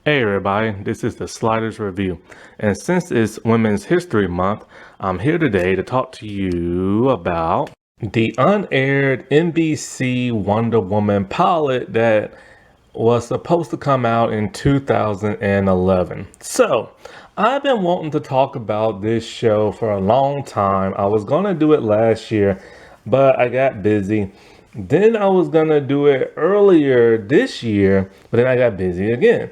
Hey everybody, this is the Sliders Review, and since it's Women's History Month, I'm here today to talk to you about the unaired NBC Wonder Woman pilot that was supposed to come out in 2011. So, I've been wanting to talk about this show for a long time. I was gonna do it last year, but I got busy. Then I was gonna do it earlier this year, but then I got busy again.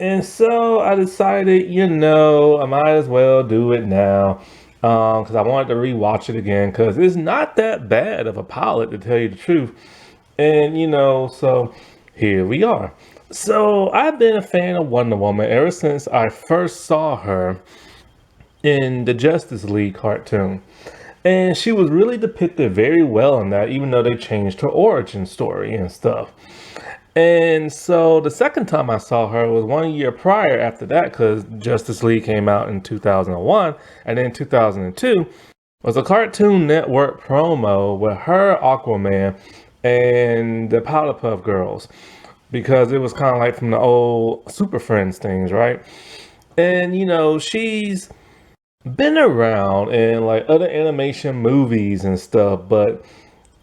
And so I decided, I might as well do it now because I wanted to rewatch it again because it's not that bad of a pilot, to tell you the truth. And, so here we are. So I've been a fan of Wonder Woman ever since I first saw her in the Justice League cartoon. And she was really depicted very well in that, even though they changed her origin story and stuff. And so the second time I saw her was 1 year prior after that, because Justice League came out in 2001, and then 2002 was a Cartoon Network promo with her, Aquaman, and the Powerpuff Girls, because it was kind of like from the old Super Friends things, right? And she's been around in like other animation movies and stuff, but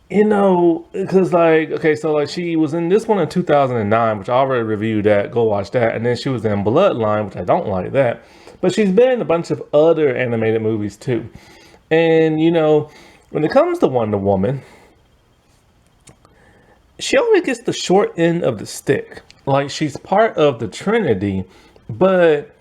because okay, so like she was in this one in 2009, which I already reviewed that. Go watch that. And then she was in Bloodline, which I don't like that. But she's been in a bunch of other animated movies too. And when it comes to Wonder Woman, she always gets the short end of the stick. Like she's part of the Trinity, but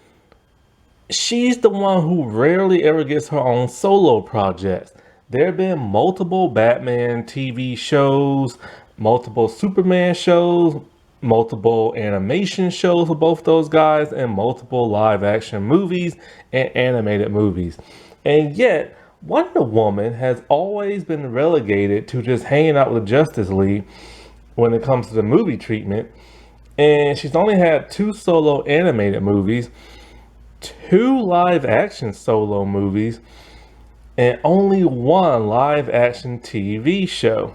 she's the one who rarely ever gets her own solo projects. There have been multiple Batman TV shows, multiple Superman shows, multiple animation shows for both those guys, and multiple live action movies and animated movies. And yet, Wonder Woman has always been relegated to just hanging out with the Justice League when it comes to the movie treatment. And she's only had 2 solo animated movies, 2 live action solo movies, and only 1 live action TV show.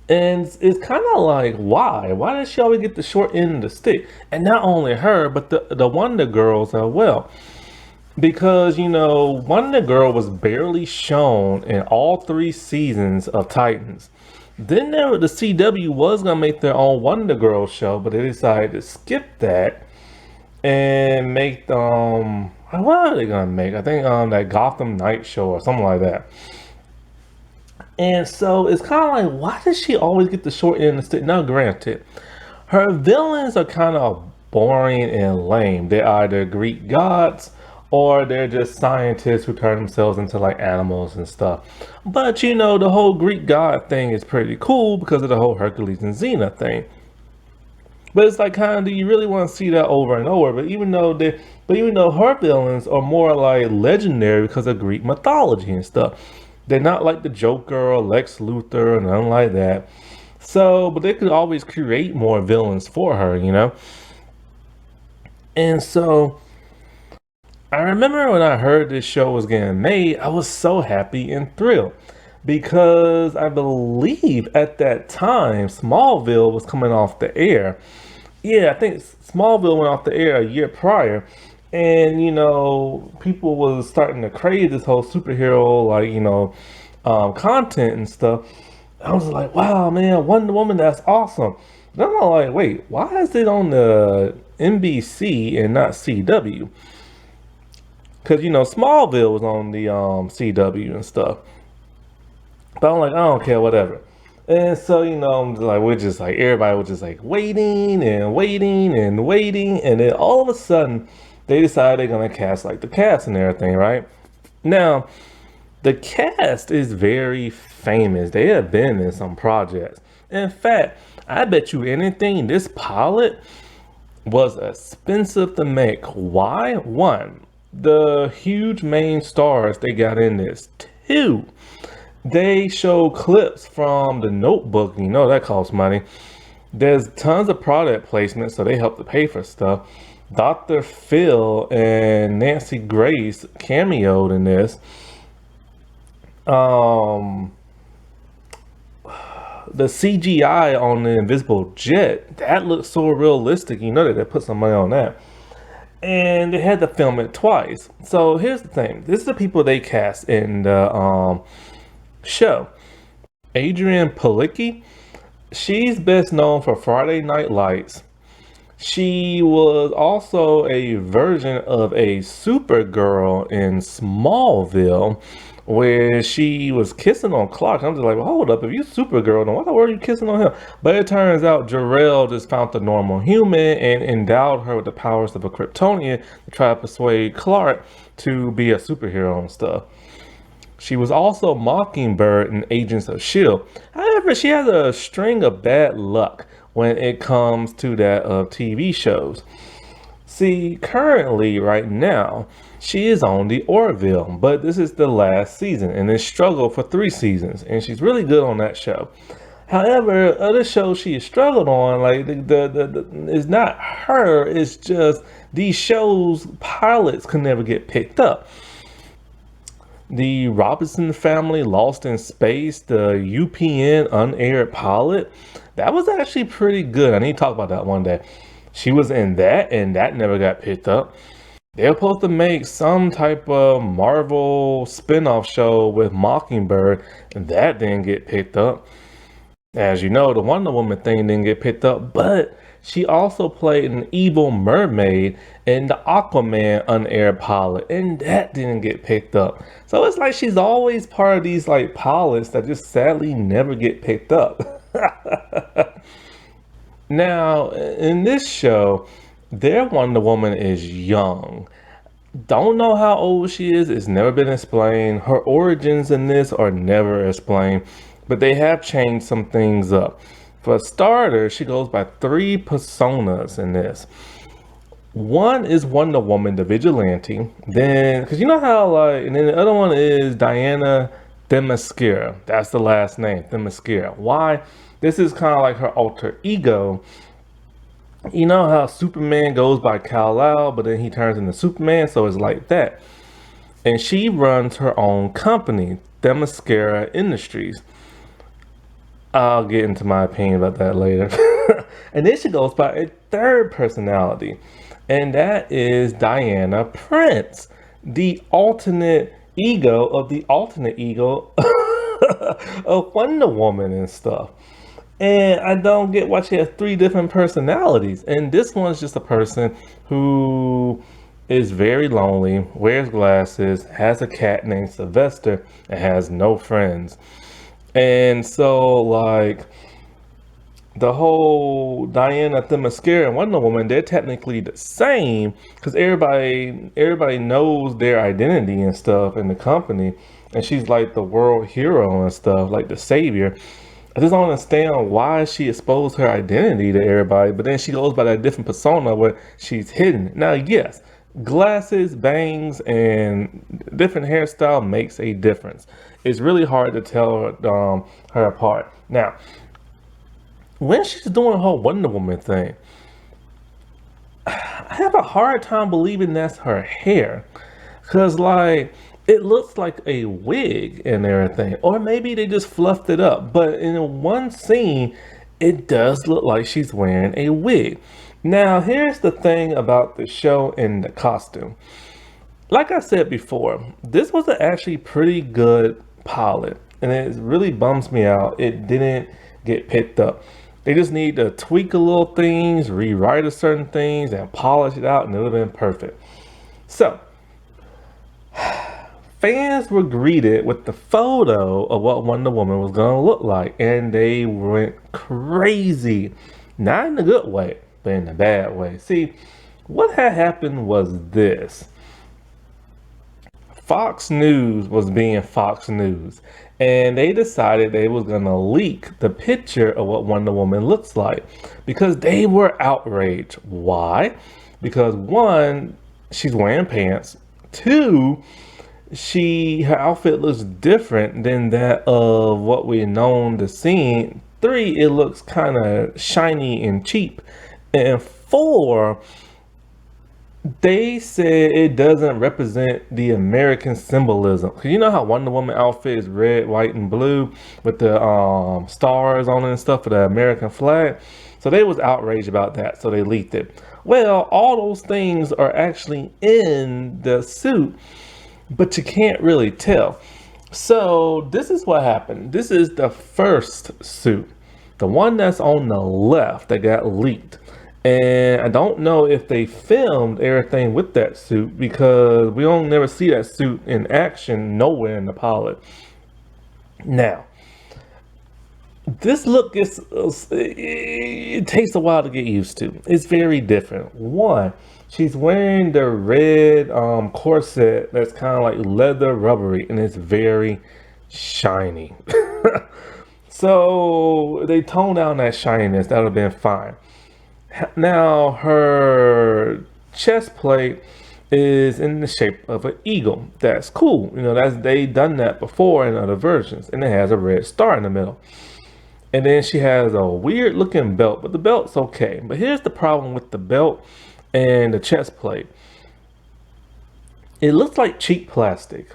And it's kind of like, why? Why does she always get the short end of the stick? And not only her, but the Wonder Girls as well. Because, Wonder Girl was barely shown in all 3 seasons of Titans. Then the CW was going to make their own Wonder Girl show, but they decided to skip that and make what are they gonna make? I think that Gotham Night show or something like that. And so it's kind of like, why does she always get the short end of the stick? Now, granted, her villains are kind of boring and lame. They're either Greek gods or they're just scientists who turn themselves into like animals and stuff. But the whole Greek god thing is pretty cool because of the whole Hercules and Xena thing. But it's like, kind of, do you really want to see that over and over? But even though her villains are more like legendary because of Greek mythology and stuff, they're not like the Joker or Lex Luthor and nothing like that. So, but they could always create more villains for her, And so, I remember when I heard this show was getting made, I was so happy and thrilled. Because I believe at that time, Smallville was coming off the air. Yeah, I think Smallville went off the air a year prior. And, people was starting to crave this whole superhero, content and stuff. I was like, wow, man, Wonder Woman, that's awesome. Then I'm like, wait, why is it on the NBC and not CW? Because, Smallville was on the CW and stuff. But I'm like, I don't care, whatever. And so, I'm just like, everybody was just like waiting and waiting and waiting. And then all of a sudden, they decided they're going to cast like the cast and everything, right? Now, the cast is very famous. They have been in some projects. In fact, I bet you anything, this pilot was expensive to make. Why? 1, the huge main stars they got in this. 2, they show clips from The Notebook. That costs money. There's tons of product placement, so they help to pay for stuff. Dr. Phil and Nancy Grace cameoed in this. the CGI on the invisible jet, that looks so realistic. You know that they put some money on that. And they had to film it twice. So here's the thing. This is the people they cast in the show. Adrienne Palicki, she's best known for Friday Night Lights. She was also a version of a Supergirl in Smallville, where she was kissing on Clark. I'm just like, well, hold up, if you Supergirl, then why the world are you kissing on him? But it turns out Jor-El just found the normal human and endowed her with the powers of a Kryptonian to try to persuade Clark to be a superhero and stuff. She was also Mockingbird in Agents of S.H.I.E.L.D. However, she has a string of bad luck when it comes to that of TV shows. See, currently, right now, she is on the Orville, but this is the last season, and it's struggled for 3 seasons, and she's really good on that show. However, other shows she has struggled on, like it's not her, it's just these shows, pilots can never get picked up. The Robinson Family, Lost in Space, the UPN Unaired pilot, that was actually pretty good. I need to talk about that one day. She was in that, and that never got picked up. They're supposed to make some type of Marvel spin-off show with Mockingbird, and that didn't get picked up. As you know, the Wonder Woman thing didn't get picked up, but she also played an evil mermaid in the Aquaman unaired pilot, and that didn't get picked up. So it's like she's always part of these like pilots that just sadly never get picked up. Now, in this show, their Wonder Woman is young. Don't know how old she is. It's never been explained. Her origins in this are never explained, but they have changed some things up. For a starter, she goes by 3 personas in this. One is Wonder Woman, the vigilante. Then, because you know how like, and then the other one is Diana Themyscira. That's the last name, Themyscira. Why? This is kind of like her alter ego. You know how Superman goes by Kal-El, but then he turns into Superman, so it's like that. And she runs her own company, Themyscira Industries. I'll get into my opinion about that later. And then she goes by a 3rd personality, and that is Diana Prince, the alternate ego of the alternate ego of Wonder Woman and stuff. And I don't get why she has 3 different personalities. And this one's just a person who is very lonely, wears glasses, has a cat named Sylvester, and has no friends. And so, like, the whole Diana Themyscira and Wonder Woman, they're technically the same because everybody knows their identity and stuff in the company. And she's like the world hero and stuff, like the savior. I just don't understand why she exposed her identity to everybody, but then she goes by that different persona where she's hidden. Now, yes, glasses, bangs, and different hairstyle makes a difference. It's really hard to tell her apart. Now, when she's doing her Wonder Woman thing, I have a hard time believing that's her hair. Because, like, it looks like a wig and everything. Or maybe they just fluffed it up. But in one scene, it does look like she's wearing a wig. Now, here's the thing about the show and the costume. Like I said before, this was an actually pretty good pilot. And it really bums me out. It didn't get picked up. They just need to tweak a little things, rewrite a certain things, and polish it out, and it would have been perfect. So, fans were greeted with the photo of what Wonder Woman was going to look like, and they went crazy. Not in a good way, but in a bad way. See, what had happened was this. Fox News was being Fox News, and they decided they was going to leak the picture of what Wonder Woman looks like because they were outraged. Why? Because 1, she's wearing pants. 2, her outfit looks different than that of what we known to see. 3, it looks kind of shiny and cheap. And 4, They said it doesn't represent the American symbolism. Cause you know how Wonder Woman outfit is red, white, and blue with the stars on it and stuff for the American flag. So they was outraged about that, so they leaked it. Well, all those things are actually in the suit, but you can't really tell. So this is what happened. This is the first suit, the one that's on the left that got leaked. And I don't know if they filmed everything with that suit because we don't never see that suit in action nowhere in the pilot. Now, this look is it takes a while to get used to. It's very different. One, she's wearing the red corset that's kind of like leather rubbery and it's very shiny. So they toned down that shininess. That would have been fine. Now her chest plate is in the shape of an eagle. That's cool. You know, that's they done that before in other versions, and it has a red star in the middle. And then she has a weird looking belt, but the belt's okay. But here's the problem with the belt and the chest plate. It looks like cheap plastic.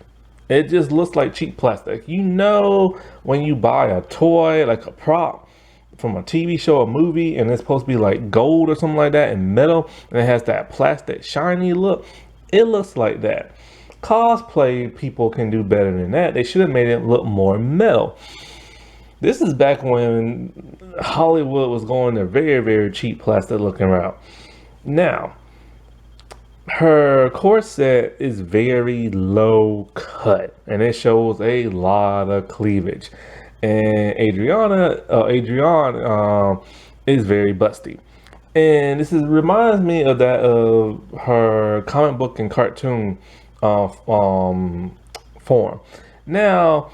It just looks like cheap plastic. You know, when you buy a toy, like a prop from a TV show or movie, and it's supposed to be like gold or something like that and metal, and it has that plastic shiny look, it looks like that. Cosplay people can do better than that. They should have made it look more metal. This is back when Hollywood was going the very, very cheap plastic looking route. Now, her corset is very low cut and it shows a lot of cleavage. And Adrian is very busty. And reminds me of that of her comic book and cartoon form. Now,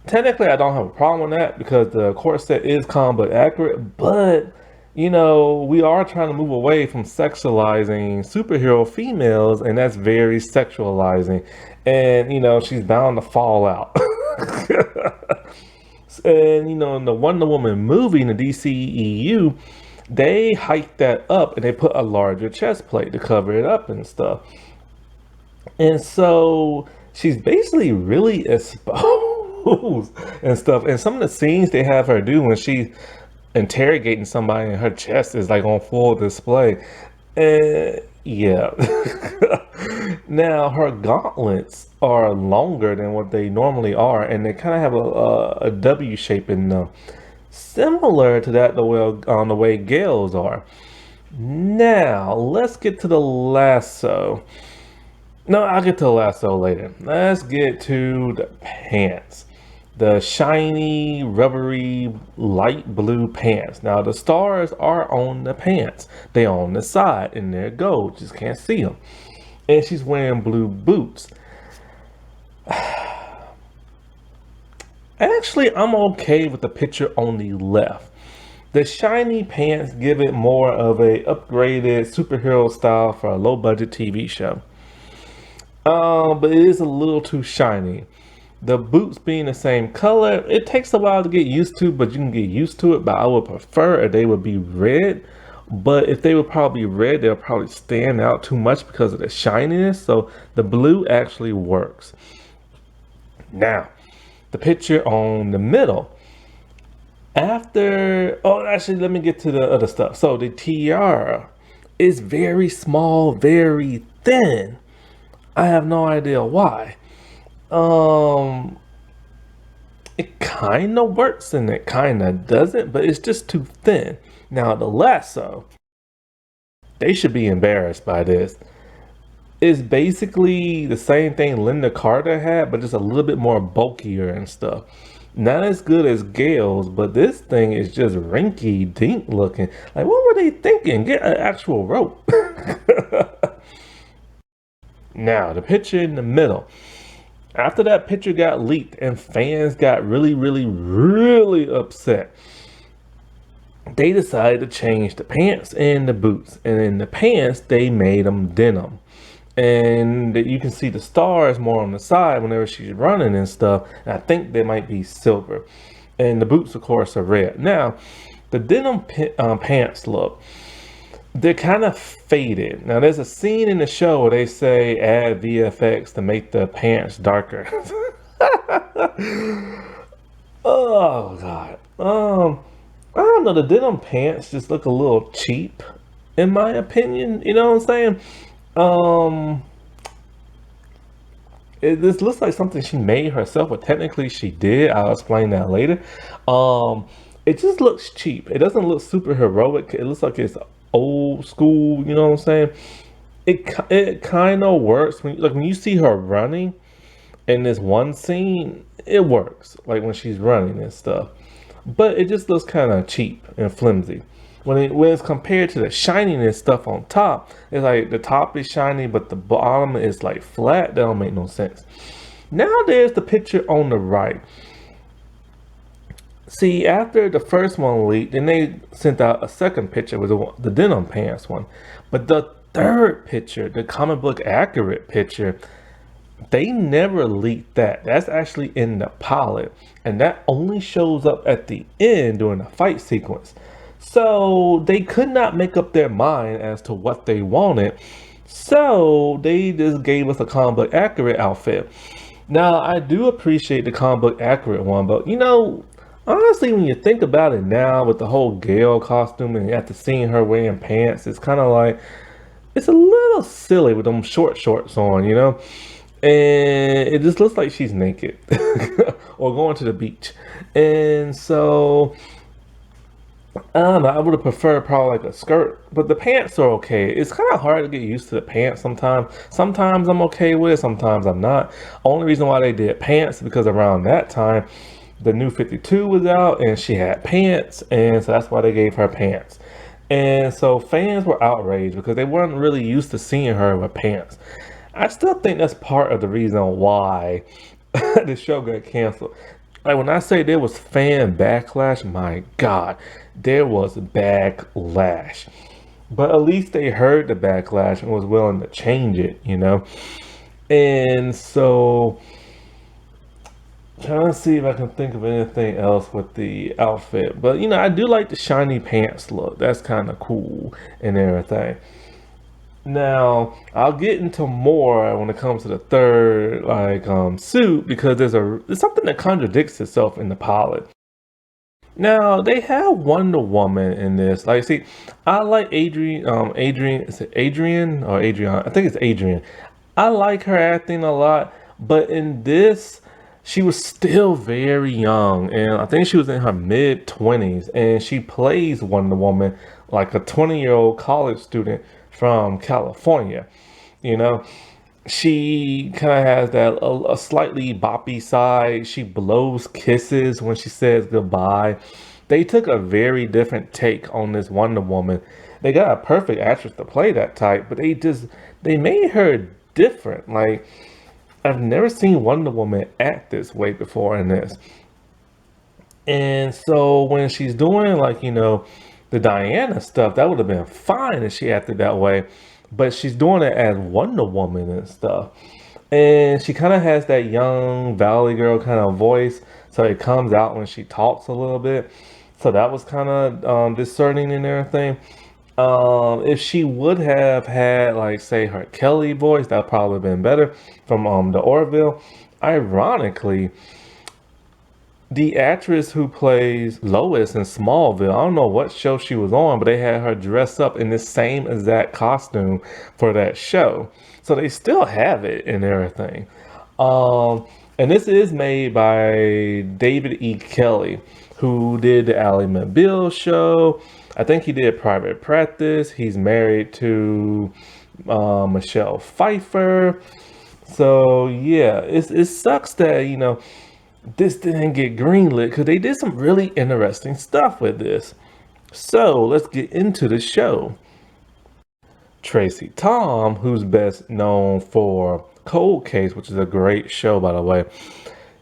technically, I don't have a problem with that because the corset is comic book accurate, but you know, we are trying to move away from sexualizing superhero females, and that's very sexualizing. And you know, she's bound to fall out. And you know, in the Wonder Woman movie in the DCEU, they hiked that up and they put a larger chest plate to cover it up and stuff. And so she's basically really exposed and stuff. And some of the scenes they have her do when she's interrogating somebody and her chest is like on full display. And yeah. Now her gauntlets are longer than what they normally are, and they kind of have a W shape in them, similar to that the way Gale's are. Now let's get to the lasso. No, I'll get to the lasso later. Let's get to the pants. The shiny, rubbery, light blue pants. Now the stars are on the pants. They're on the side and they're gold. Just can't see them. And she's wearing blue boots. Actually, I'm okay with the picture on the left. The shiny pants give it more of a upgraded superhero style for a low budget TV show. But it is a little too shiny. The boots being the same color, it takes a while to get used to, but you can get used to it. But I would prefer if they would be red. But if they were probably red, they'll probably stand out too much because of the shininess. So the blue actually works. Now, the picture on the middle. Actually, let me get to the other stuff. So the tiara is very small, very thin. I have no idea why. It kind of works and it kind of doesn't, but it's just too thin. Now the lasso, they should be embarrassed by this. It's basically the same thing Linda Carter had, but just a little bit more bulkier and stuff. Not as good as Gale's, but this thing is just rinky dink looking. Like, what were they thinking? Get an actual rope. Now, the picture in the middle. After that picture got leaked and fans got really, really, really upset, they decided to change the pants and the boots. And in the pants, they made them denim. And you can see the stars more on the side whenever she's running and stuff. And I think they might be silver. And the boots, of course, are red. Now, the denim pants look, they're kind of faded. Now, there's a scene in the show where they say add VFX to make the pants darker. Oh God. I don't know. The denim pants just look a little cheap, in my opinion. You know what I'm saying? Um, this looks like something she made herself, but technically she did. I'll explain that later. Um, it just looks cheap. It doesn't look super heroic. It looks like it's old school. You know what I'm saying? It kind of works when you see her running in this one scene. It works like when she's running and stuff, but it just looks kind of cheap and flimsy. When it's compared to the shininess stuff on top, it's like the top is shiny, but the bottom is like flat. That don't make no sense. Now there's the picture on the right. See, after the first one leaked, then they sent out a second picture with the denim pants one. But the third picture, the comic book accurate picture, they never leaked that. That's actually in the pilot. And that only shows up at the end during the fight sequence. So they could not make up their mind as to what they wanted. So they just gave us a comic book accurate outfit. Now, I do appreciate the comic book accurate one, but honestly, when you think about it now with the whole Gale costume and after seeing her wearing pants, it's kind of like, it's a little silly with them short shorts on, and it just looks like she's naked or going to the beach. And so I don't know, I would have preferred probably like a skirt, but the pants are okay. It's kind of hard to get used to the pants sometimes. Sometimes I'm okay with it, sometimes I'm not. Only reason why they did pants is because around that time, the new 52 was out and she had pants, and so that's why they gave her pants. And so fans were outraged because they weren't really used to seeing her with pants. I still think that's part of the reason why the show got canceled. Like when I say there was fan backlash, my God, there was backlash. But at least they heard the backlash and was willing to change it. And so, trying to see if I can think of anything else with the outfit. But I do like the shiny pants look. That's kind of cool and everything. Now, I'll get into more when it comes to the third suit because there's something that contradicts itself in the pilot. Now, they have Wonder Woman in this. Like, see, I like Adrian, is it Adrian or Adrian? I think it's Adrian. I like her acting a lot, but in this, she was still very young, and I think she was in her mid-20s, and she plays Wonder Woman like a 20-year-old college student from California. You know, she kind of has that a slightly boppy side. She blows kisses when she says goodbye. They took a very different take on this Wonder Woman. They got a perfect actress to play that type, but they made her different. Like, I've never seen Wonder Woman act this way before in this. And so when she's doing the Diana stuff, that would have been fine if she acted that way. But she's doing it as Wonder Woman and stuff. And she kind of has that young Valley Girl kind of voice. So it comes out when she talks a little bit. So that was kind of discerning and everything. If she would have had, like, say, her Kelly voice, that probably been better from the Orville. Ironically, the actress who plays Lois in Smallville, I don't know what show she was on, but they had her dress up in the same exact costume for that show. So they still have it and everything. And this is made by David E. Kelly, who did the Ally McBeal show. I think he did Private Practice. He's married to Michelle Pfeiffer. So yeah, it sucks that this didn't get greenlit because they did some really interesting stuff with this. So let's get into the show. Tracy Tom, who's best known for Cold Case, which is a great show, by the way,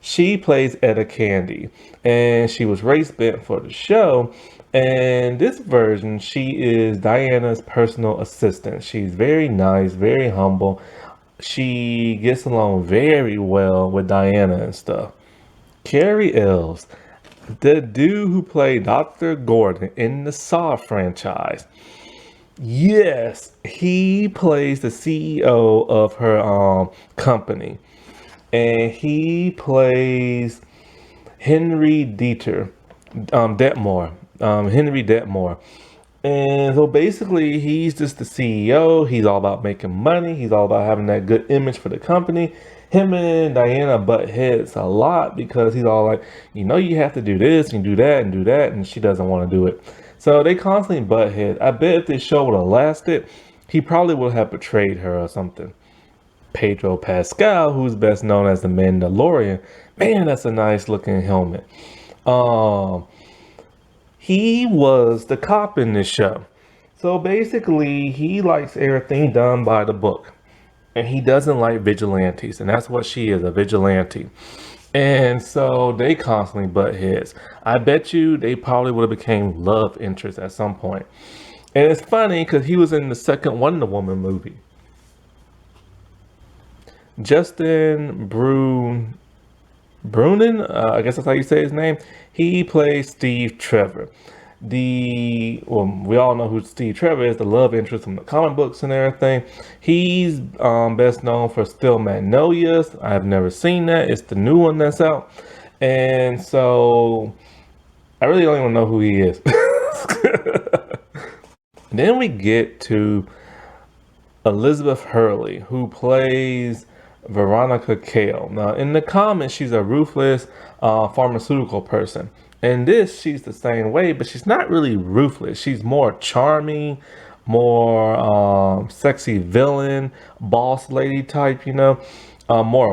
she plays Etta Candy, and she was race bent for the show. And this version, she is Diana's personal assistant. She's very nice, very humble. She gets along very well with Diana and stuff. Cary Elves, the dude who played Dr. Gordon in the Saw franchise. Yes, he plays the CEO of her company, and he plays Henry Detmore, Henry Detmore. And so basically, he's just the CEO. He's all about making money. He's all about having that good image for the company. Him and Diana butt heads a lot because he's all like, you have to do this and do that and do that, and she doesn't want to do it. So they constantly butt heads. I bet if this show would have lasted, he probably would have betrayed her or something. Pedro Pascal, who's best known as the Mandalorian, man, that's a nice looking helmet. Um, he was the cop in this show. So basically, he likes everything done by the book. And he doesn't like vigilantes. And that's what she is, a vigilante. And so they constantly butt heads. I bet you they probably would have became love interests at some point. And it's funny because he was in the second Wonder Woman movie. Justin Brunin, I guess that's how you say his name. He plays Steve Trevor. We all know who Steve Trevor is, the love interest from the comic books and everything. He's best known for Still Magnolias. I've never seen that. It's the new one that's out. And so I really don't even know who he is. Then we get to Elizabeth Hurley, who plays Veronica Cale. Now, in the comics, she's a ruthless pharmaceutical person. In this, she's the same way, but she's not really ruthless. She's more charming, more sexy villain, boss lady type, more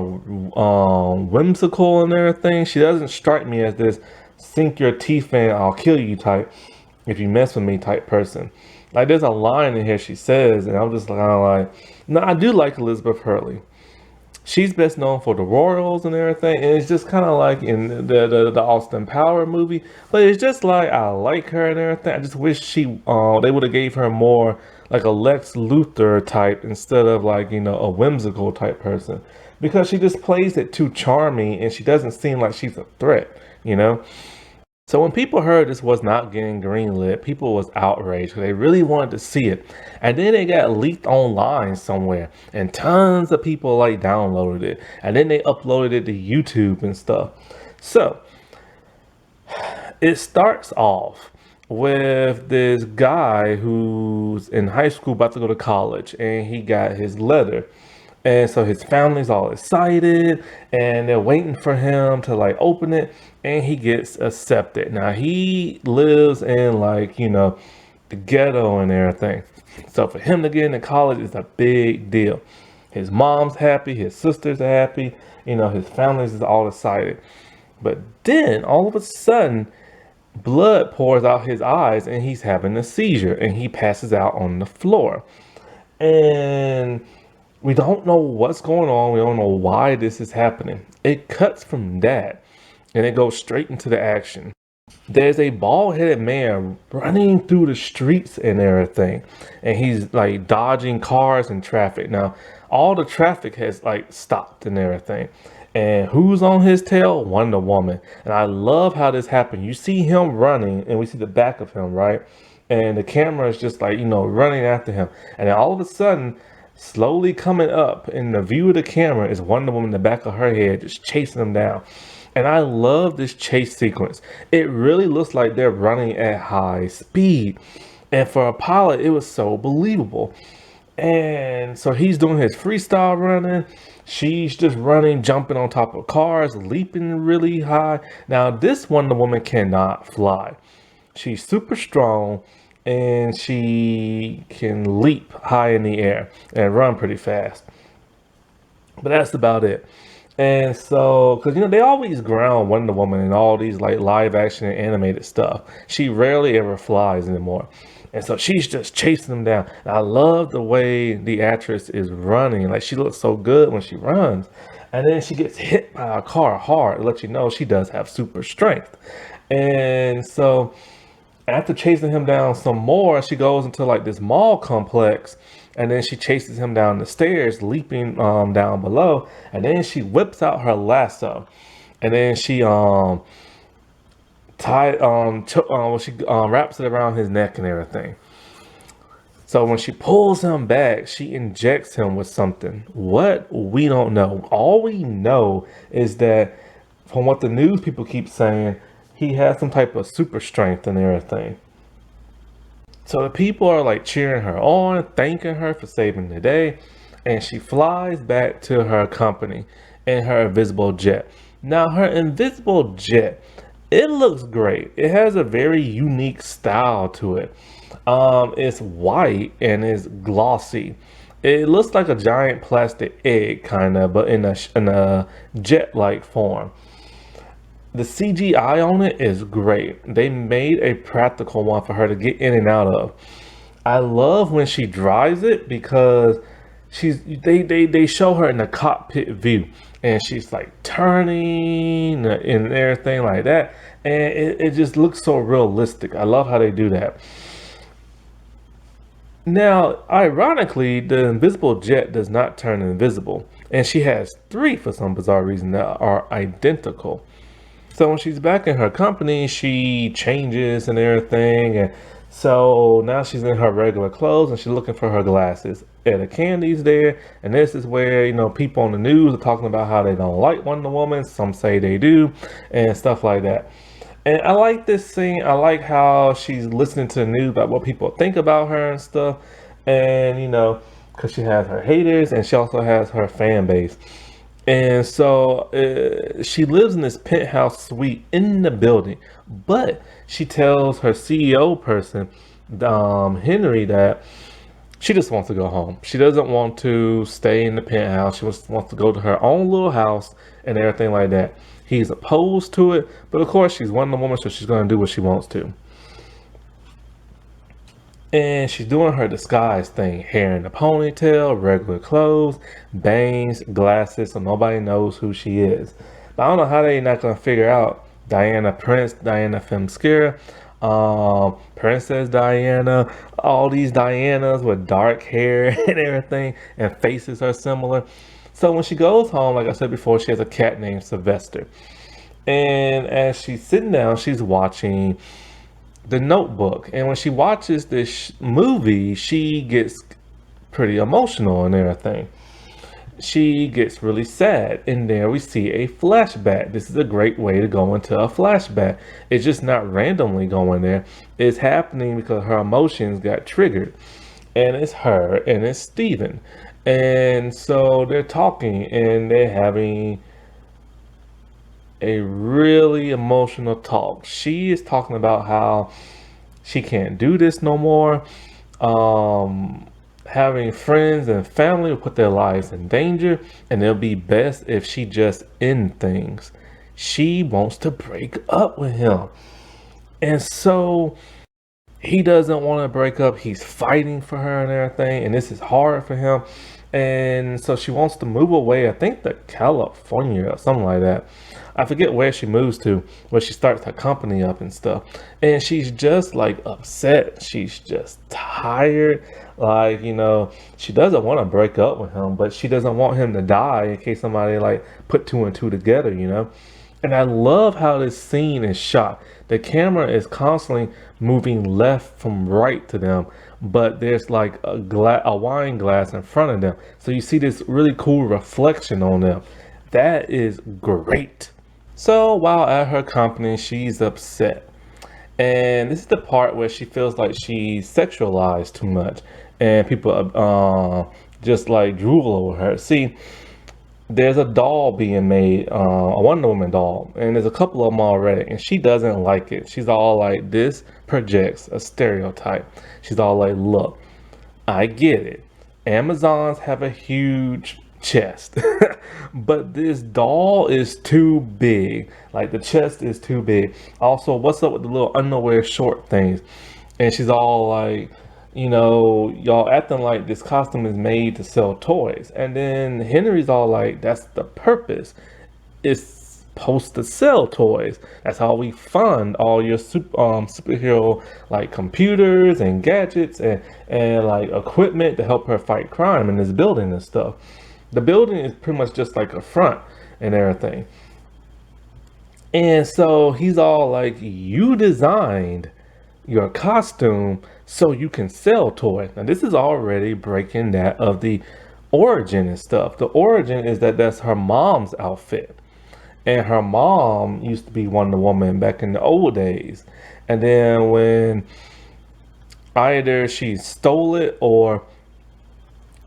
whimsical and everything. She doesn't strike me as this sink your teeth in, I'll kill you type if you mess with me type person. Like there's a line in here she says, and I'm just kind of like, no, I do like Elizabeth Hurley. She's best known for the Royals and everything, and it's just kind of like in the Austin Power movie. But it's just like I like her and everything. I just wish they would have gave her more like a Lex Luthor type instead of like a whimsical type person, because she just plays it too charming and she doesn't seem like she's a threat. So when people heard this was not getting greenlit, people was outraged because they really wanted to see it. And then it got leaked online somewhere, and tons of people like downloaded it. And then they uploaded it to YouTube and stuff. So it starts off with this guy who's in high school about to go to college, and he got his letter. And so his family's all excited and they're waiting for him to like open it, and he gets accepted. Now he lives in the ghetto and everything. So for him to get into college is a big deal. His mom's happy, his sisters are happy, his family's is all excited. But then all of a sudden, blood pours out his eyes and he's having a seizure and he passes out on the floor. And we don't know what's going on. We don't know why this is happening. It cuts from that and it goes straight into the action. There's a bald-headed man running through the streets and everything, and he's like dodging cars and traffic. Now, all the traffic has like stopped and everything. And who's on his tail? Wonder Woman. And I love how this happened. You see him running, and we see the back of him, right? And the camera is just like, running after him. And then all of a sudden, slowly coming up in the view of the camera is Wonder Woman in the back of her head, just chasing him down. And I love this chase sequence. It really looks like they're running at high speed. And for a pilot, it was so believable. And so he's doing his freestyle running. She's just running, jumping on top of cars, leaping really high. Now, this Wonder Woman cannot fly. She's super strong and she can leap high in the air and run pretty fast. But that's about it. And so, because they always ground Wonder Woman in all these like live action and animated stuff. She rarely ever flies anymore. And so she's just chasing them down. And I love the way the actress is running. Like she looks so good when she runs. And then she gets hit by a car hard to let you know she does have super strength. And so after chasing him down some more, she goes into like this mall complex, and then she chases him down the stairs, leaping down below, and then she whips out her lasso, and then she wraps it around his neck and everything. So when she pulls him back, she injects him with something. What? We don't know. All we know is that from what the news people keep saying, he has some type of super strength and everything. So the people are like cheering her on, thanking her for saving the day, and she flies back to her company in her invisible jet. Now, her invisible jet, it looks great. It has a very unique style to it. It's white and it's glossy. It looks like a giant plastic egg, kind of, but in a jet-like form. The CGI on it is great. They made a practical one for her to get in and out of. I love when she drives it because they show her in the cockpit view and she's like turning and everything like that, and it just looks so realistic. I love how they do that. Now, ironically, the invisible jet does not turn invisible, and she has three for some bizarre reason that are identical. So when she's back in her company, she changes and everything. And so now she's in her regular clothes and she's looking for her glasses. And the candy's there. And this is where, people on the news are talking about how they don't like Wonder Woman. Some say they do and stuff like that. And I like this scene. I like how she's listening to the news about what people think about her and stuff. And, because she has her haters and she also has her fan base. And so she lives in this penthouse suite in the building, but she tells her CEO person, Henry, that she just wants to go home. She doesn't want to stay in the penthouse. She wants to go to her own little house and everything like that. He's opposed to it, but of course she's Wonder Woman, so she's going to do what she wants to. And she's doing her disguise thing, hair in a ponytail, regular clothes, bangs, glasses, so nobody knows who she is. But I don't know how they not gonna figure out Diana Prince, Diana Femscara, Princess Diana, all these Dianas with dark hair and everything, and faces are similar. So when she goes home, like I said before, she has a cat named Sylvester. And as she's sitting down, she's watching The Notebook, and when she watches this movie, she gets pretty emotional and everything. She gets really sad, and there we see a flashback. This is a great way to go into a flashback. It's just not randomly going there. It's happening because her emotions got triggered, and it's her and it's Steven. And so they're talking and they're having a really emotional talk. She is talking about how she can't do this no more. Having friends and family will put their lives in danger, and it'll be best if she just end things. She wants to break up with him. And so he doesn't want to break up. He's fighting for her and everything, and this is hard for him. And so she wants to move away, I think to California or something like that. I forget where she moves to, where she starts her company up and stuff. And she's just like upset. She's just tired. Like, she doesn't want to break up with him, but she doesn't want him to die in case somebody like put two and two together, And I love how this scene is shot. The camera is constantly moving left from right to them, but there's like a wine glass in front of them. So you see this really cool reflection on them. That is great. So while at her company, she's upset. And this is the part where she feels like she's sexualized too much. And people just like drool over her. See, there's a doll being made, a Wonder Woman doll, and there's a couple of them already, and she doesn't like it. She's all like, this projects a stereotype. She's all like, look, I get it. Amazons have a huge chest, but this doll is too big. Like, the chest is too big. Also, what's up with the little underwear short things? And she's all like, y'all acting like this costume is made to sell toys. And then Henry's all like, that's the purpose. It's supposed to sell toys. That's how we fund all your superhero like computers and gadgets and like equipment to help her fight crime in this building and stuff. The building is pretty much just like a front and everything. And so he's all like, you designed your costume so you can sell toys. Now this is already breaking that of the origin and stuff. The origin is that that's her mom's outfit. And her mom used to be Wonder Woman back in the old days. And then when either she stole it or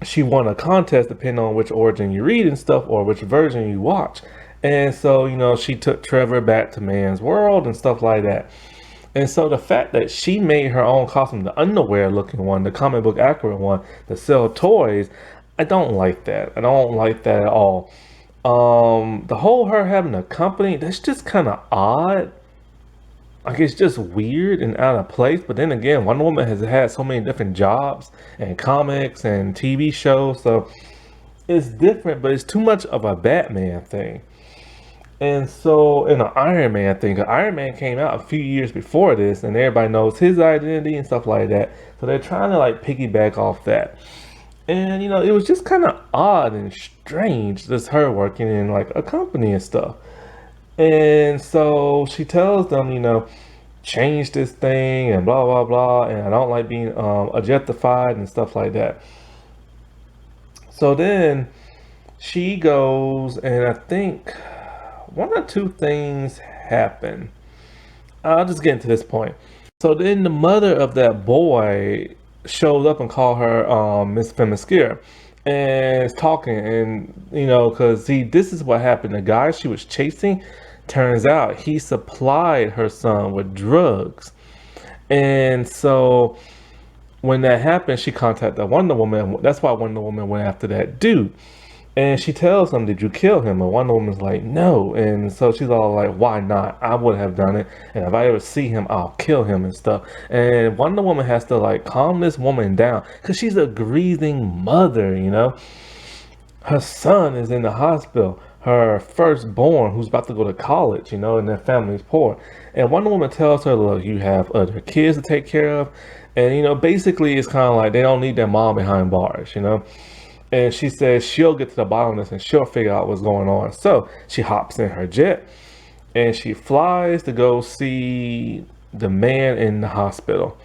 she won a contest, depending on which origin you read and stuff, or which version you watch. And so, she took Trevor back to man's world and stuff like that. And so the fact that she made her own costume, the underwear looking one, the comic book accurate one, to sell toys, I don't like that. I don't like that at all. The whole her having a company, that's just kind of odd. Like, it's just weird and out of place. But then again, Wonder Woman has had so many different jobs and comics and TV shows, so it's different, but it's too much of a Batman thing. And so, in an Iron Man thing, 'cause Iron Man came out a few years before this, and everybody knows his identity and stuff like that. So they're trying to like piggyback off that. And it was just kind of odd and strange, just her working in like a company and stuff. And so she tells them, change this thing and blah blah blah, and I don't like being objectified and stuff like that. So then she goes, and I think one or two things happen. I'll just get into this point. So then the mother of that boy showed up and called her Miss Femascara and is talking, and because see, this is what happened. The guy she was chasing, turns out he supplied her son with drugs. And so when that happened, she contacted Wonder Woman. That's why Wonder Woman went after that dude. And she tells him, did you kill him? And Wonder Woman's like, no. And so she's all like, why not? I would have done it. And if I ever see him, I'll kill him and stuff. And Wonder Woman has to like calm this woman down because she's a grieving mother, Her son is in the hospital. Her firstborn, who's about to go to college, and their family's poor. And Wonder Woman tells her, look, you have other kids to take care of. And, basically it's kind of like they don't need their mom behind bars, And she says she'll get to the bottom of this and she'll figure out what's going on. So she hops in her jet and she flies to go see the man in the hospital.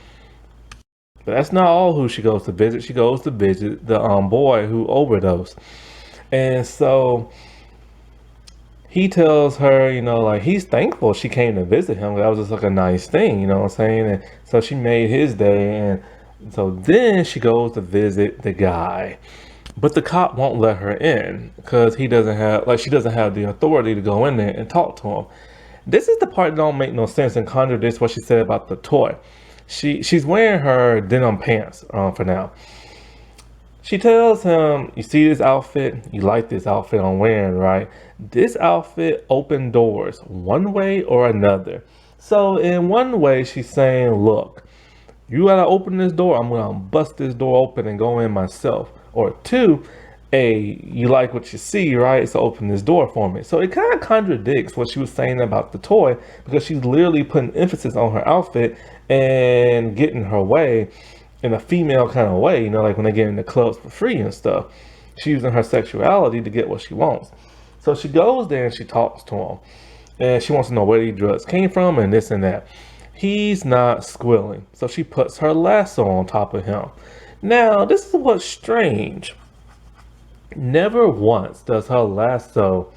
But that's not all who she goes to visit. She goes to visit the boy who overdosed. And so he tells her, like he's thankful she came to visit him. That was just like a nice thing, you know what I'm saying? And so she made his day. And so then she goes to visit the guy. But the cop won't let her in because she doesn't have the authority to go in there and talk to him. This is the part that don't make no sense and contradicts what she said about the toy. She's wearing her denim pants for now. She tells him, you see this outfit? You like this outfit I'm wearing, right? This outfit opened doors one way or another. So in one way, she's saying, look, you gotta open this door. I'm gonna bust this door open and go in myself. Or two, hey, you like what you see, right? So open this door for me. So it kind of contradicts what she was saying about the toy because she's literally putting emphasis on her outfit and getting her way in a female kind of way, like when they get in the clubs for free and stuff. She's using her sexuality to get what she wants. So she goes there and she talks to him. And she wants to know where these drugs came from and this and that. He's not squealing. So she puts her lasso on top of him. Now, this is what's strange. Never once does her lasso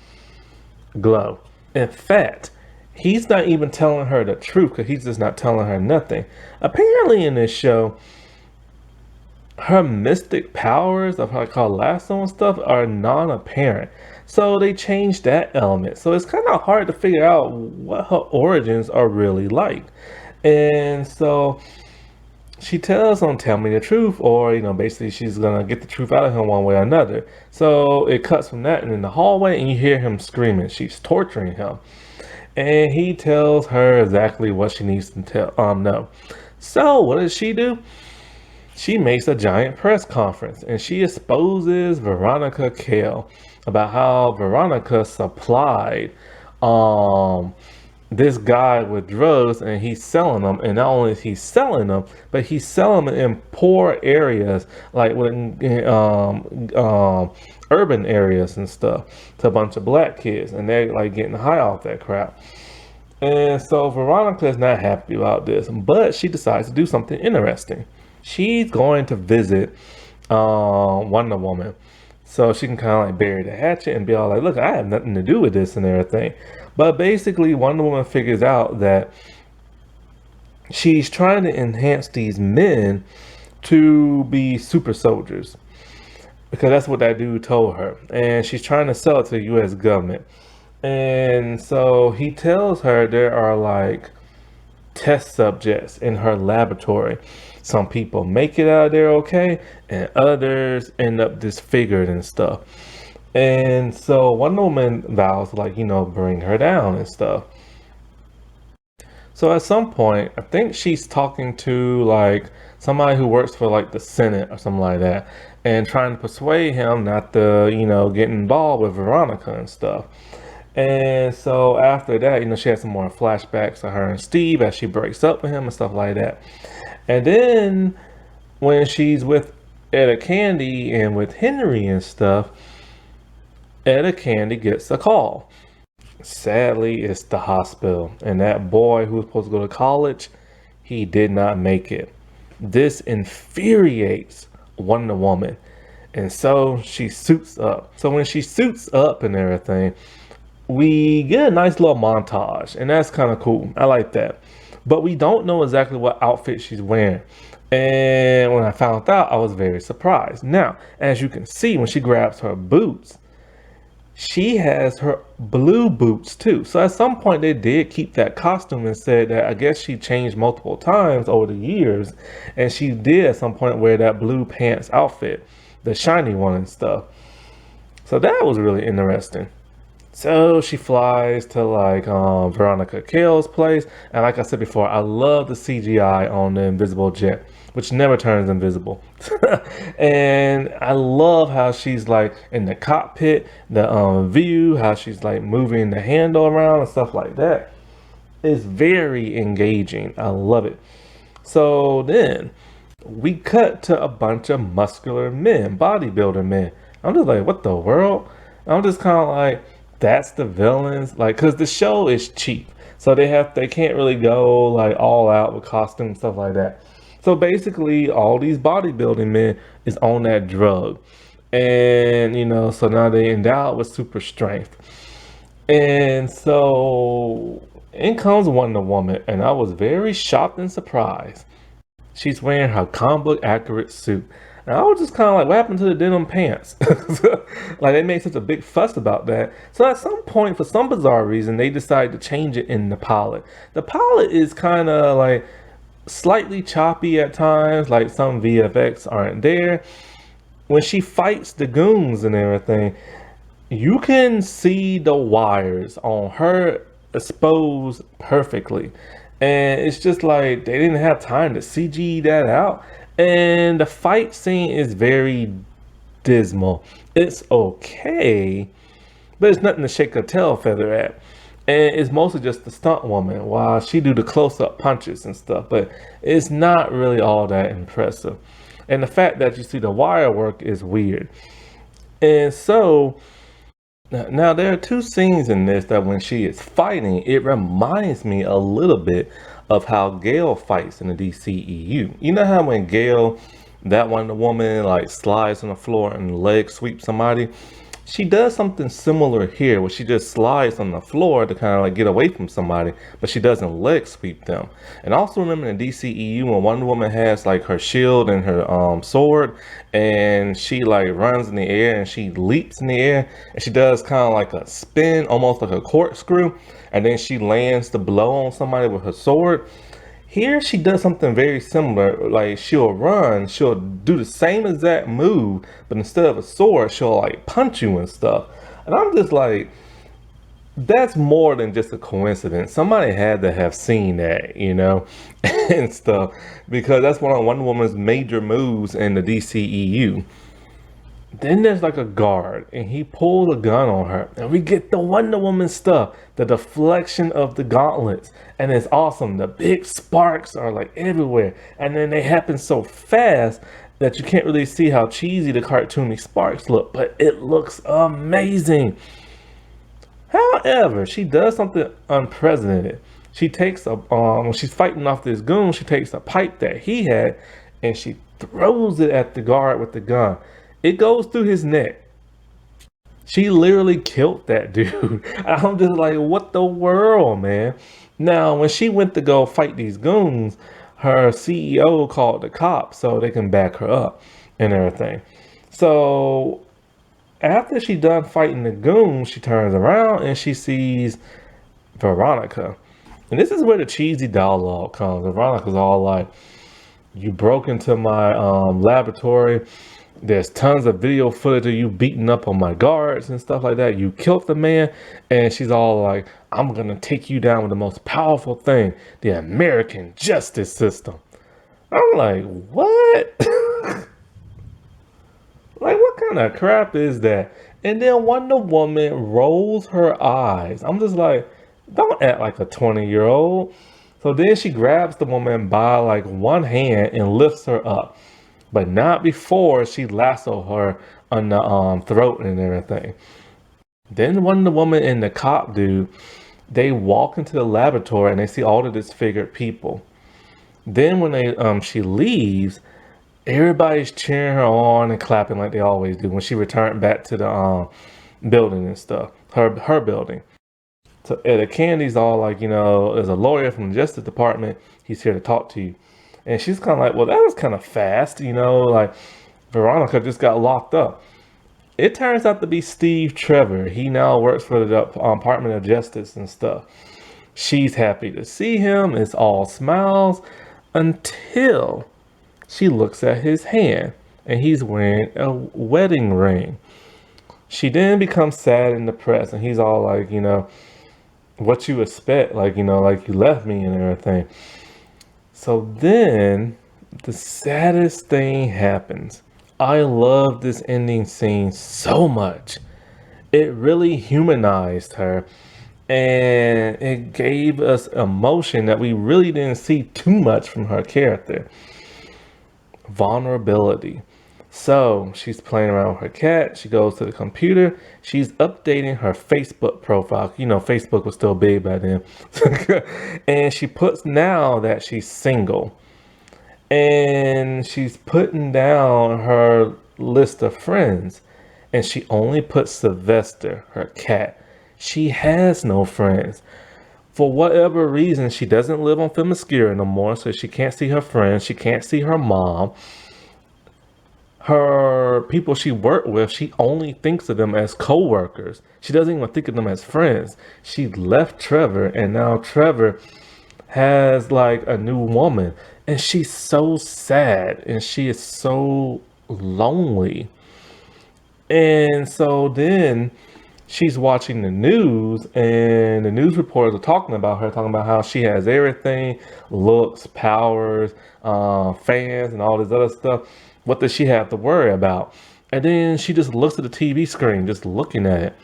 glow. In fact, he's not even telling her the truth because he's just not telling her nothing. Apparently in this show, her mystic powers of her lasso and stuff are non-apparent. So they changed that element. So it's kind of hard to figure out what her origins are really like. And so she tells him, tell me the truth, or, basically she's going to get the truth out of him one way or another. So it cuts from that and in the hallway and you hear him screaming. She's torturing him. And he tells her exactly what she needs to know. So what does she do? She makes a giant press conference and she exposes Veronica Cale about how Veronica supplied this guy with drugs and he's selling them. And not only is he selling them, but he's selling them in poor areas, like in urban areas and stuff, to a bunch of black kids. And they're like getting high off that crap. And so Veronica is not happy about this, but she decides to do something interesting. She's going to visit Wonder Woman, so she can kind of like bury the hatchet and be all like, "Look, I have nothing to do with this and everything." But basically, Wonder Woman figures out that she's trying to enhance these men to be super soldiers because that's what that dude told her, and she's trying to sell it to the U.S. government. And so he tells her there are like test subjects in her laboratory. Some people make it out of there okay, and others end up disfigured and stuff. And so Wonder Woman vows to, like, bring her down and stuff. So at some point, I think she's talking to like somebody who works for like the Senate or something like that, and trying to persuade him not to, get involved with Veronica and stuff. And so after that, she has some more flashbacks of her and Steve as she breaks up with him and stuff like that. And then when she's with Etta Candy and with Henry and stuff, Etta Candy gets a call. Sadly, it's the hospital. And that boy who was supposed to go to college, he did not make it. This infuriates Wonder Woman. And so she suits up. So when she suits up and everything, we get a nice little montage, and that's kind of cool. I like that. But we don't know exactly what outfit she's wearing. And when I found out, I was very surprised. Now, as you can see, when she grabs her boots, she has her blue boots too. So at some point they did keep that costume and said that I guess she changed multiple times over the years. And she did at some point wear that blue pants outfit, the shiny one and stuff. So that was really interesting. So she flies to like Veronica Cale's place, and like I said before, I love the CGI on the invisible jet, which never turns invisible. And I love how she's like in the cockpit, the view, how she's like moving the handle around and stuff like that. It's very engaging. I love it. So then we cut to a bunch of muscular men, bodybuilder men. I'm just like, what the world? I'm just kind of like, that's the villains, like, because the show is cheap, so they can't really go like all out with costumes and stuff like that. So basically all these bodybuilding men is on that drug, and so now they endowed with super strength. And so in comes Wonder Woman, and I was very shocked and surprised. She's wearing her comic book accurate suit. And I was just kind of like, what happened to the denim pants? Like, they made such a big fuss about that. So at some point, for some bizarre reason, they decided to change it in the pilot. The pilot is kind of like slightly choppy at times, like some VFX aren't there. When she fights the goons and everything, you can see the wires on her exposed perfectly. And it's just like they didn't have time to CG that out. And the fight scene is very dismal. It's okay, but it's nothing to shake a tail feather at. And it's mostly just the stunt woman while she do the close-up punches and stuff, but it's not really all that impressive. And the fact that you see the wire work is weird. And so now there are two scenes in this that when she is fighting, it reminds me a little bit of how Gale fights in the DCEU. You know how when Gale, that Wonder Woman, like slides on the floor and leg sweeps somebody? She does something similar here where she just slides on the floor to kind of like get away from somebody, but she doesn't leg sweep them. And also remember in DCEU when Wonder Woman has like her shield and her sword, and she like runs in the air and she leaps in the air and she does kind of like a spin, almost like a corkscrew, and then she lands the blow on somebody with her sword. Here she does something very similar. Like she'll run, she'll do the same exact move, but instead of a sword, she'll like punch you and stuff. And I'm just like, that's more than just a coincidence. Somebody had to have seen that, and stuff, because that's one of Wonder Woman's major moves in the DCEU. Then there's like a guard and he pulls a gun on her and we get the Wonder Woman stuff, the deflection of the gauntlets, and it's awesome. The big sparks are like everywhere, and then they happen so fast that you can't really see how cheesy the cartoony sparks look, but it looks amazing. However, she does something unprecedented. She takes a when she's fighting off this goon, she takes a pipe that he had and she throws it at the guard with the gun. It goes through his neck. She literally killed that dude. I'm just like, what the world, man? Now, when she went to go fight these goons, her CEO called the cops so they can back her up and everything. So after she done fighting the goons, she turns around and she sees Veronica. And this is where the cheesy dialogue comes. Veronica's all like, you broke into my laboratory. There's tons of video footage of you beating up on my guards and stuff like that. You killed the man. And she's all like, I'm going to take you down with the most powerful thing, the American justice system. I'm like, what? Like, what kind of crap is that? And then Wonder Woman rolls her eyes. I'm just like, don't act like a 20-year-old. So then she grabs the woman by like one hand and lifts her up. But not before she lasso her on the throat and everything. Then Wonder Woman and the cop dude, they walk into the laboratory and they see all the disfigured people. Then when she leaves, everybody's cheering her on and clapping like they always do when she returned back to the building and stuff, her building. So the Candy's all like, there's a lawyer from the Justice Department. He's here to talk to you. And she's kind of like, well, that was kind of fast, like Veronica just got locked up. It turns out to be Steve Trevor. He now works for the Department of Justice and stuff. She's happy to see him. It's all smiles until she looks at his hand and he's wearing a wedding ring. She then becomes sad and depressed and he's all like, what you expect, like you left me and everything. So then the saddest thing happens. I love this ending scene so much. It really humanized her and it gave us emotion that we really didn't see too much from her character. Vulnerability. So she's playing around with her cat. She goes to the computer. She's updating her Facebook profile. Facebook was still big back then. And she puts now that she's single. And she's putting down her list of friends. And she only puts Sylvester, her cat. She has no friends. For whatever reason, she doesn't live on Themyscira no more. So she can't see her friends. She can't see her mom. Her people she worked with, she only thinks of them as co-workers. She doesn't even think of them as friends. She left Trevor and now Trevor has like a new woman and she's so sad and she is so lonely. And so then she's watching the news and the news reporters are talking about how she has everything, looks, powers, fans and all this other stuff. What does she have to worry about? And then she just looks at the TV screen, just looking at it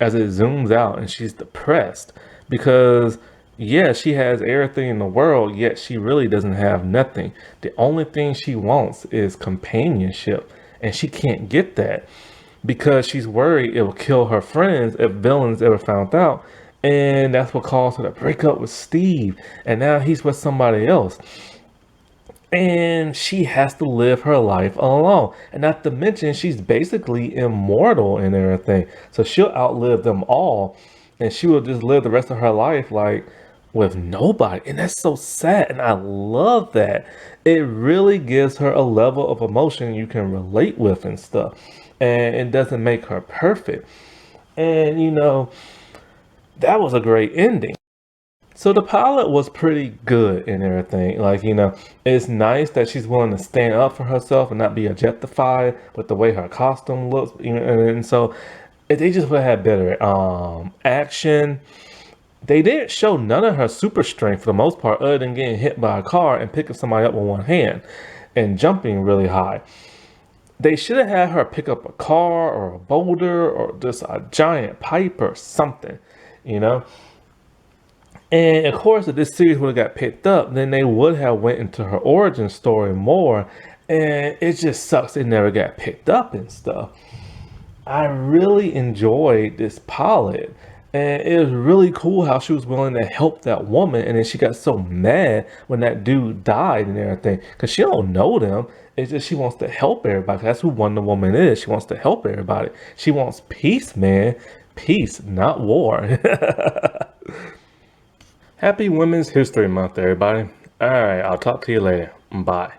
as it zooms out, and she's depressed because, yeah, she has everything in the world, yet she really doesn't have nothing. The only thing she wants is companionship, and she can't get that because she's worried it will kill her friends if villains ever found out. And that's what caused her to break up with Steve, and now he's with somebody else. And she has to live her life alone. And not to mention, she's basically immortal and everything. So she'll outlive them all. And she will just live the rest of her life like with nobody. And that's so sad. And I love that. It really gives her a level of emotion you can relate with and stuff. And it doesn't make her perfect. And, that was a great ending. So the pilot was pretty good and everything. It's nice that she's willing to stand up for herself and not be objectified with the way her costume looks. And so if they just would have had better action. They didn't show none of her super strength for the most part, other than getting hit by a car and picking somebody up with one hand and jumping really high. They should have had her pick up a car or a boulder or just a giant pipe or something, And of course, if this series would have got picked up, then they would have went into her origin story more. And it just sucks it never got picked up and stuff. I really enjoyed this pilot. And it was really cool how she was willing to help that woman. And then she got so mad when that dude died and everything. Because she don't know them. It's just she wants to help everybody. That's who Wonder Woman is. She wants to help everybody. She wants peace, man. Peace, not war. Happy Women's History Month, everybody. All right, I'll talk to you later. Bye.